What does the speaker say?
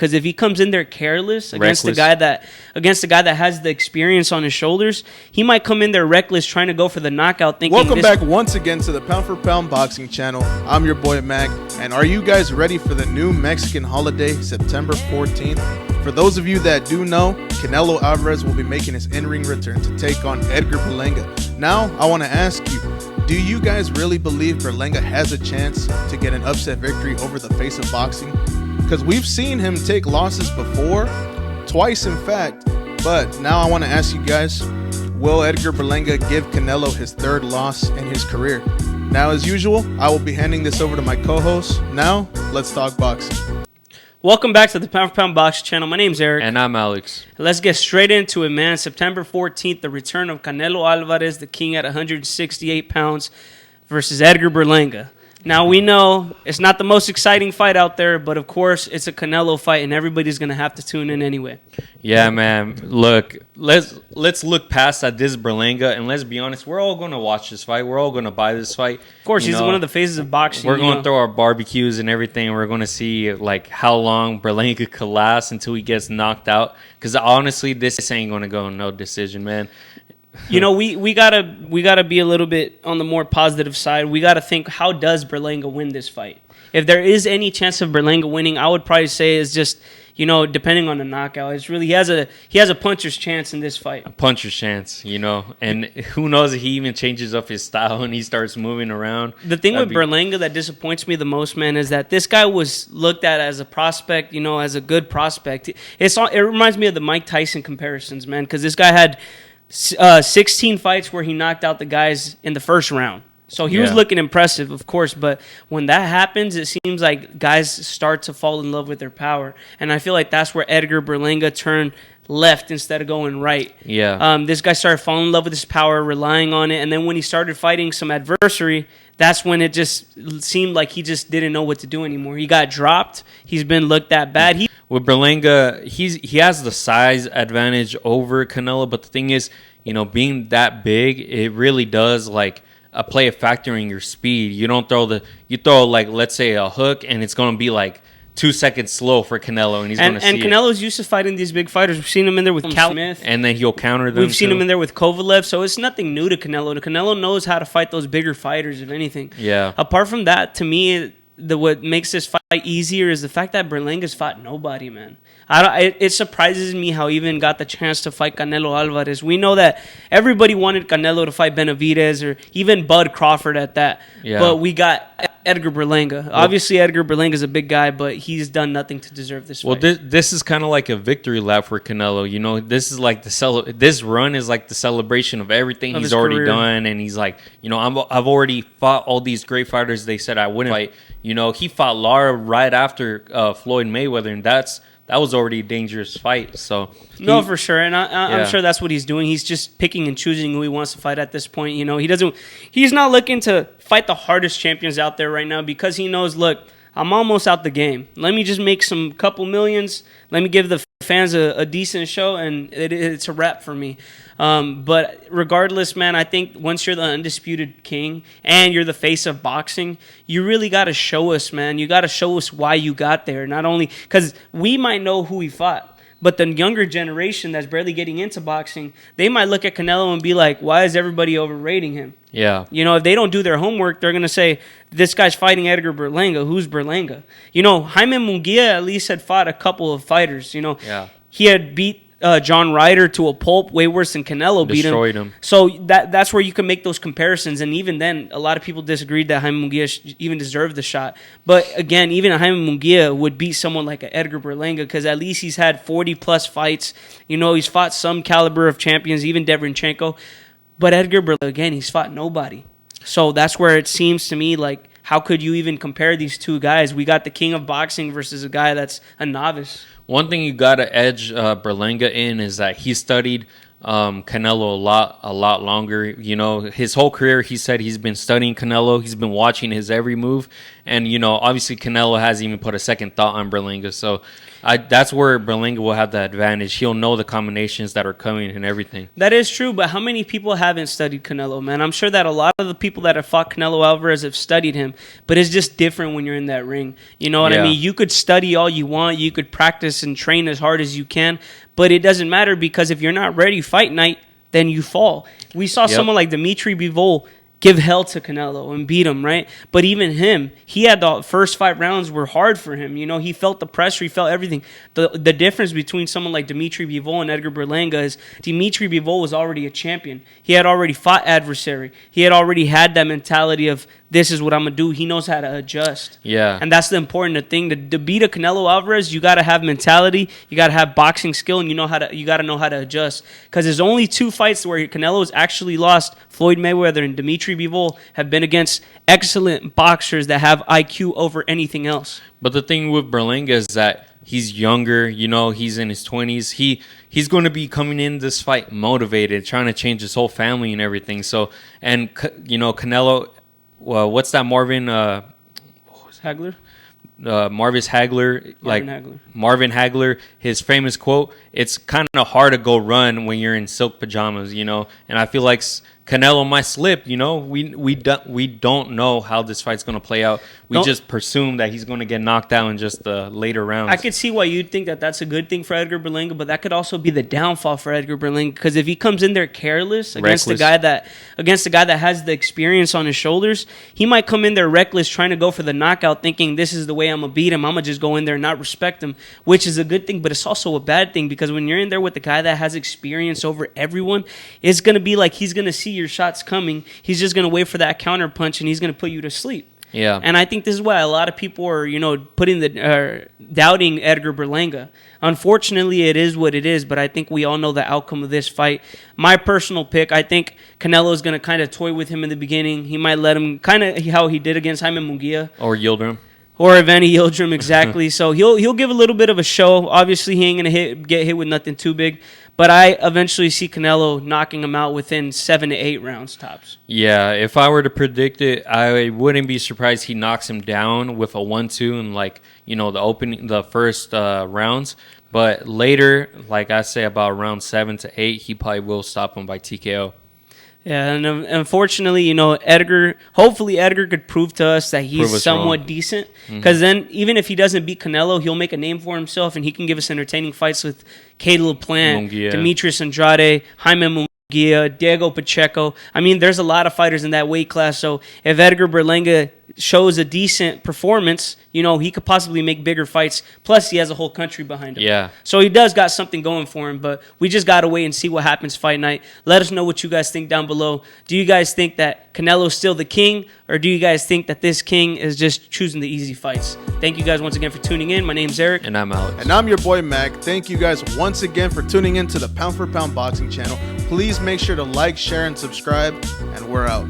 Because if he comes in there careless against the Reckless. guy that has the experience on his shoulders, he might come in there reckless, trying to go for the knockout. Thinking, welcome back once again to the Pound for Pound Boxing Channel. I'm your boy Mac, and are you guys ready for the new Mexican holiday, September 14th? For those of you that do know, Canelo Alvarez will be making his in-ring return to take on Edgar Berlanga. Now, I want to ask you, do you guys really believe Berlanga has a chance to get an upset victory over the face of boxing? Because we've seen him take losses before, twice in fact, but now I want to ask you guys, will Edgar Berlanga give Canelo his third loss in his career? Now, as usual, I will be handing this over to my co-host. Now, let's talk boxing. Welcome back to the Pound for Pound Boxing Channel. My name's Eric. And I'm Alex. Let's get straight into it, man. September 14th, the return of Canelo Alvarez, the king at 168 pounds, versus Edgar Berlanga. Now, we know it's not the most exciting fight out there, but of course, it's a Canelo fight, and everybody's going to have to tune in anyway. Yeah, man. Look, let's look past at this Berlanga, and let's be honest, we're all going to watch this fight. We're all going to buy this fight. Of course, he's one of the phases of boxing. We're going to throw our barbecues and everything. We're going to see like how long Berlanga could last until he gets knocked out. Because honestly, this ain't going to go no decision, man. You know, we gotta be a little bit on the more positive side. We gotta think, how does Berlanga win this fight? If there is any chance of Berlanga winning, I would probably say is just, you know, depending on the knockout. It's really he has a puncher's chance in this fight. A puncher's chance, you know, and who knows if he even changes up his style and he starts moving around. The thing with Berlanga that disappoints me the most, man, is that this guy was looked at as a prospect, you know, as a good prospect. It reminds me of the Mike Tyson comparisons, man, because this guy had 16 fights where he knocked out the guys in the first round. So he was looking impressive, of course, but when that happens, it seems like guys start to fall in love with their power. And I feel like that's where Edgar Berlanga turned left instead of going right. Yeah. This guy started falling in love with his power, relying on it, and then when he started fighting some adversary, that's when it just seemed like he just didn't know what to do anymore. He got dropped. He's been looked at bad. With Berlanga, he has the size advantage over Canelo, but the thing is, you know, being that big, it really does like play a factor in your speed. You don't throw you throw like, let's say a hook, and it's going to be like 2 seconds slow for Canelo, and he's going to see it. And Canelo's used to fighting these big fighters. We've seen him in there with Cal Smith, and then he'll counter them. We've seen him in there with Kovalev, so it's nothing new to Canelo. Canelo knows how to fight those bigger fighters, if anything. Yeah. Apart from that, to me, what makes this fight easier is the fact that Berlanga's fought nobody, man. It surprises me how he even got the chance to fight Canelo Alvarez. We know that everybody wanted Canelo to fight Benavidez or even Bud Crawford at that. Yeah. But we got Edgar Berlanga. Obviously, Edgar Berlanga's a big guy, but he's done nothing to deserve this fight. Well, this is kind of like a victory lap for Canelo. You know, this is like this run is like the celebration of everything he's already done, and he's like, you know, I've already fought all these great fighters they said I wouldn't fight. You know, he fought Lara right after Floyd Mayweather, and that was already a dangerous fight. So no, for sure, and I'm sure that's what he's doing. He's just picking and choosing who he wants to fight at this point. You know, he's not looking to fight the hardest champions out there right now because he knows, look, I'm almost out the game. Let me just make some couple millions. Let me give the fans a decent show, and it's a wrap for me. But regardless, man, I think once you're the undisputed king and you're the face of boxing, you really got to show us, man. You got to show us why you got there. Not only because we might know who he fought, but the younger generation that's barely getting into boxing, they might look at Canelo and be like, why is everybody overrating him? Yeah. You know, if they don't do their homework, they're going to say, this guy's fighting Edgar Berlanga. Who's Berlanga? You know, Jaime Munguia at least had fought a couple of fighters. You know, he had beat John Ryder to a pulp way worse than Canelo destroyed him. So that's where you can make those comparisons. And even then, a lot of people disagreed that Jaime Munguia even deserved the shot. But again, even Jaime Munguia would beat someone like Edgar Berlanga because at least he's had 40-plus fights. You know, he's fought some caliber of champions, even Derevyanchenko. But Edgar Berlanga, again, he's fought nobody. So that's where it seems to me like, how could you even compare these two guys? We got the king of boxing versus a guy that's a novice. One thing you got to edge Berlanga in is that he studied Canelo a lot longer. You know, his whole career, he said he's been studying Canelo. He's been watching his every move. And, you know, obviously Canelo hasn't even put a second thought on Berlanga. So that's where Berlanga will have the advantage. He'll know the combinations that are coming and everything. That is true, but how many people haven't studied Canelo, man? I'm sure that a lot of the people that have fought Canelo Alvarez have studied him, but it's just different when you're in that ring. You know what I mean? You could study all you want. You could practice and train as hard as you can, but it doesn't matter because if you're not ready fight night, then you fall. We saw someone like Dimitri Bivol give hell to Canelo and beat him, right? But even him, he had the first 5 rounds were hard for him. You know, he felt the pressure, he felt everything. The difference between someone like Dimitri Bivol and Edgar Berlanga is Dimitri Bivol was already a champion. He had already fought adversary. He had already had that mentality of this is what I'm going to do. He knows how to adjust. Yeah. And that's the important thing. To beat a Canelo Alvarez, you got to have mentality, you got to have boxing skill, and you got to know how to adjust. Because there's only 2 fights where Canelo's actually lost. Floyd Mayweather and Dimitri Bivol have been against excellent boxers that have IQ over anything else. But the thing with Berlanga is that he's younger, you know, he's in his 20s. He's going to be coming in this fight motivated, trying to change his whole family and everything. So, and, you know, Canelo, what's that Marvin Hagler? Marvin Hagler, his famous quote, it's kind of hard to go run when you're in silk pajamas, you know, and I feel like Canelo might slip, you know. We don't know how this fight's going to play out. We just presume that he's going to get knocked out in just the later rounds. I could see why you'd think that that's a good thing for Edgar Berlanga, but that could also be the downfall for Edgar Berlanga because if he comes in there careless against the guy that has the experience on his shoulders, he might come in there reckless trying to go for the knockout thinking this is the way I'm going to beat him. I'm going to just go in there and not respect him, which is a good thing, but it's also a bad thing because when you're in there with the guy that has experience over everyone, it's going to be like he's going to see your shots coming. He's just going to wait for that counter punch and he's going to put you to sleep. Yeah. And I think this is why a lot of people are, you know, doubting Edgar Berlanga. Unfortunately, it is what it is, but I think we all know the outcome of this fight. My personal pick, I think Canelo is going to kind of toy with him in the beginning. He might let him kind of how he did against Jaime Munguia. Or Yildirim. Or Evander Yildirim, exactly. So he'll give a little bit of a show. Obviously, he ain't going to get hit with nothing too big. But I eventually see Canelo knocking him out within 7 to 8 rounds tops. Yeah, if I were to predict it, I wouldn't be surprised he knocks him down with a 1-2 in the first rounds. But later, like I say, about round 7 to 8, he probably will stop him by TKO. Yeah, and unfortunately, you know, hopefully Edgar could prove to us that he's somewhat decent. Because then, even if he doesn't beat Canelo, he'll make a name for himself and he can give us entertaining fights with Caleb Plant, Demetrius Andrade, Jaime Munguia, Diego Pacheco. I mean, there's a lot of fighters in that weight class. So if Edgar Berlanga shows a decent performance, you know, he could possibly make bigger fights. Plus, he has a whole country behind him. Yeah. So he does got something going for him, but we just got to wait and see what happens fight night. Let us know what you guys think down below. Do you guys think that Canelo's still the king, or do you guys think that this king is just choosing the easy fights? Thank you guys once again for tuning in. My name's Eric. And I'm Alex. And I'm your boy, Mac. Thank you guys once again for tuning in to the Pound for Pound Boxing channel. Please make sure to like, share, and subscribe, and we're out.